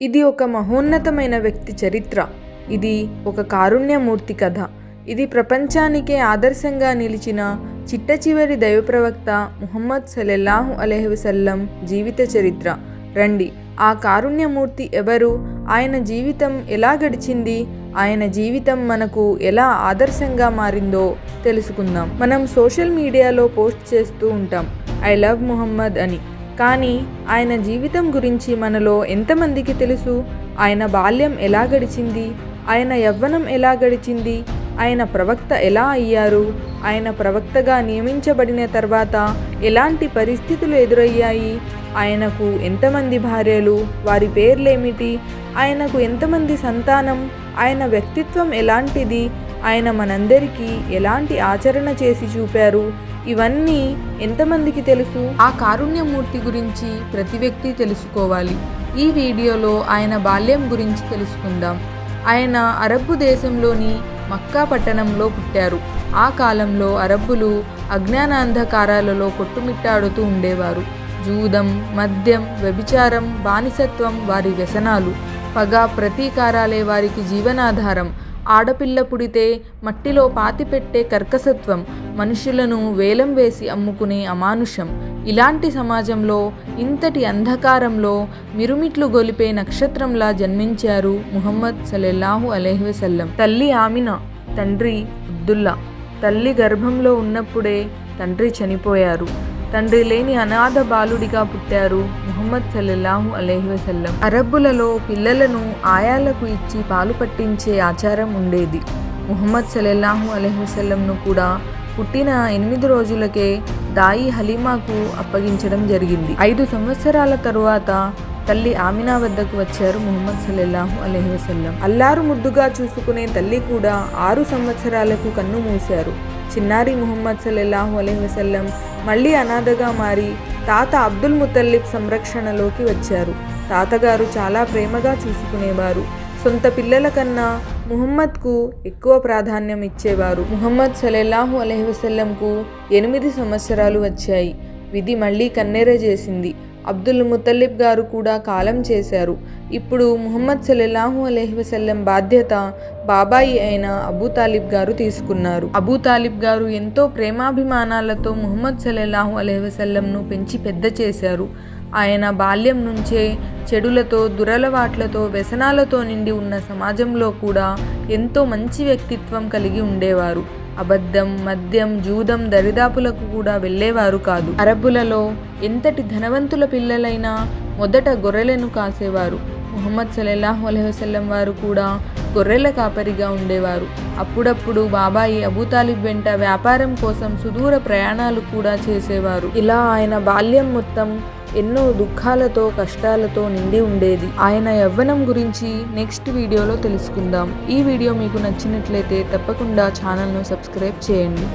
ఇది ఒక మహోన్నతమైన వ్యక్తి చరిత్ర. ఇది ఒక కారుణ్యమూర్తి కథ. ఇది ప్రపంచానికే ఆదర్శంగా నిలిచిన చిట్టచివరి దైవప్రవక్త ముహమ్మద్ సల్లల్లాహు అలైహి వసల్లం జీవిత చరిత్ర. రండి, ఆ కారుణ్యమూర్తి ఎవరు, ఆయన జీవితం ఎలా గడిచింది, ఆయన జీవితం మనకు ఎలా ఆదర్శంగా మారిందో తెలుసుకుందాం. మనం సోషల్ మీడియాలో పోస్ట్ చేస్తూ ఉంటాం, ఐ లవ్ ముహమ్మద్ అని. కానీ ఆయన జీవితం గురించి మనలో ఎంతమందికి తెలుసు? ఆయన బాల్యం ఎలా గడిచింది, ఆయన యవ్వనం ఎలా గడిచింది, ఆయన ప్రవక్త ఎలా అయ్యారు, ఆయన ప్రవక్తగా నియమించబడిన తర్వాత ఎలాంటి పరిస్థితులు ఎదురయ్యాయి, ఆయనకు ఎంతమంది భార్యలు, వారి పేర్లేమిటి, ఆయనకు ఎంతమంది సంతానం, ఆయన వ్యక్తిత్వం ఎలాంటిది, ఆయన మనందరికీ ఎలాంటి ఆచరణ చేసి చూపారు, ఇవన్నీ ఎంతమందికి తెలుసు? ఆ కారుణ్యమూర్తి గురించి ప్రతి వ్యక్తి తెలుసుకోవాలి. ఈ వీడియోలో ఆయన బాల్యం గురించి తెలుసుకుందాం. ఆయన అరబ్బు దేశంలోని మక్కా పట్టణంలో పుట్టారు. ఆ కాలంలో అరబ్బులు అజ్ఞానాంధకారాలలో కొట్టుమిట్టాడుతూ ఉండేవారు. జూదం, మద్యం, వ్యభిచారం, బానిసత్వం వారి వ్యసనాలు. పగ, ప్రతీకారాలే వారికి జీవనాధారం. ఆడపిల్ల పుడితే మట్టిలో పాతిపెట్టే కర్కసత్వం, మనుషులను వేలం వేసి అమ్ముకునే అమానుషం. ఇలాంటి సమాజంలో, ఇంతటి అంధకారంలో మిరుమిట్లు గొలిపే నక్షత్రంలా జన్మించారు ముహమ్మద్ సల్లల్లాహు అలైహి వసల్లం. తల్లి ఆమినా, తండ్రి అబ్దుల్లా. తల్లి గర్భంలో ఉన్నప్పుడే తండ్రి చనిపోయారు. తండ్రి లేని అనాథ బాలుడిగా పుట్టారు ముహమ్మద్ సల్లల్లాహు అలైహి వసల్లం. అరబ్బులలో పిల్లలను ఆయాలకు ఇచ్చి పాలు పట్టించే ఆచారం ఉండేది. ముహమ్మద్ సల్లల్లాహు అలైహి వసల్లంను కూడా పుట్టిన 8 రోజులకే దాయి హలీమాకు అప్పగించడం జరిగింది. 5 సంవత్సరాల తరువాత తల్లి ఆమినా వద్దకు వచ్చారు ముహమ్మద్ సల్లల్లాహు అలైహి వసల్లం. అల్లారు ముద్దుగా చూసుకునే తల్లి కూడా 6 సంవత్సరాలకు కన్ను మూశారు. చిన్నారి ముహమ్మద్ సల్లల్లాహు అలైహి వసల్లం మళ్ళీ అనాథగా మారి తాత అబ్దుల్ ముతల్లిబ్ సంరక్షణలోకి వచ్చారు. తాతగారు చాలా ప్రేమగా చూసుకునేవారు. సొంత పిల్లల కన్నా ముహమ్మద్కు ఎక్కువ ప్రాధాన్యం ఇచ్చేవారు. ముహమ్మద్ సల్లల్లాహు అలైహి వసల్లంకు 8 సంవత్సరాలు వచ్చాయి. విధి మళ్ళీ కన్నెర చేసింది. అబ్దుల్ ముతల్లిబ్ గారు కూడా కాలం చేశారు. ఇప్పుడు ముహమ్మద్ సల్లల్లాహు అలైహి వసల్లం బాధ్యత బాబాయి అయిన అబూ తాలిబ్ గారు తీసుకున్నారు. అబూ తాలిబ్ గారు ఎంతో ప్రేమాభిమానాలతో ముహమ్మద్ సల్లల్లాహు అలైహి వసల్లంను పెంచి పెద్ద చేశారు. ఆయన బాల్యం నుంచే చెడులతో, దురలవాట్లతో, వ్యసనాలతో నిండి ఉన్న సమాజంలో కూడా ఎంతో మంచి వ్యక్తిత్వం కలిగి ఉండేవారు. అబద్ధం, మద్యం, జూదం దరిదాపులకు కూడా వెళ్ళేవారు కాదు. అరబ్బులలో ఎంతటి ధనవంతుల పిల్లలైనా మొదట గొర్రెలను కాసేవారు. ముహమ్మద్ సల్లల్లాహు అలైహి వసల్లం వారు కూడా గొర్రెల కాపరిగా ఉండేవారు. అప్పుడప్పుడు బాబాయి అబూ తాలిబ్ వెంట వ్యాపారం కోసం సుదూర ప్రయాణాలు కూడా చేసేవారు. ఇలా ఆయన బాల్యం మొత్తం ఎన్నో దుఃఖాలతో, కష్టాలతో నిండి ఉండేది. ఆయన యవ్వనం గురించి నెక్స్ట్ వీడియోలో తెలుసుకుందాం. ఈ వీడియో మీకు నచ్చినట్లయితే తప్పకుండా ఛానల్ను సబ్స్క్రైబ్ చేయండి.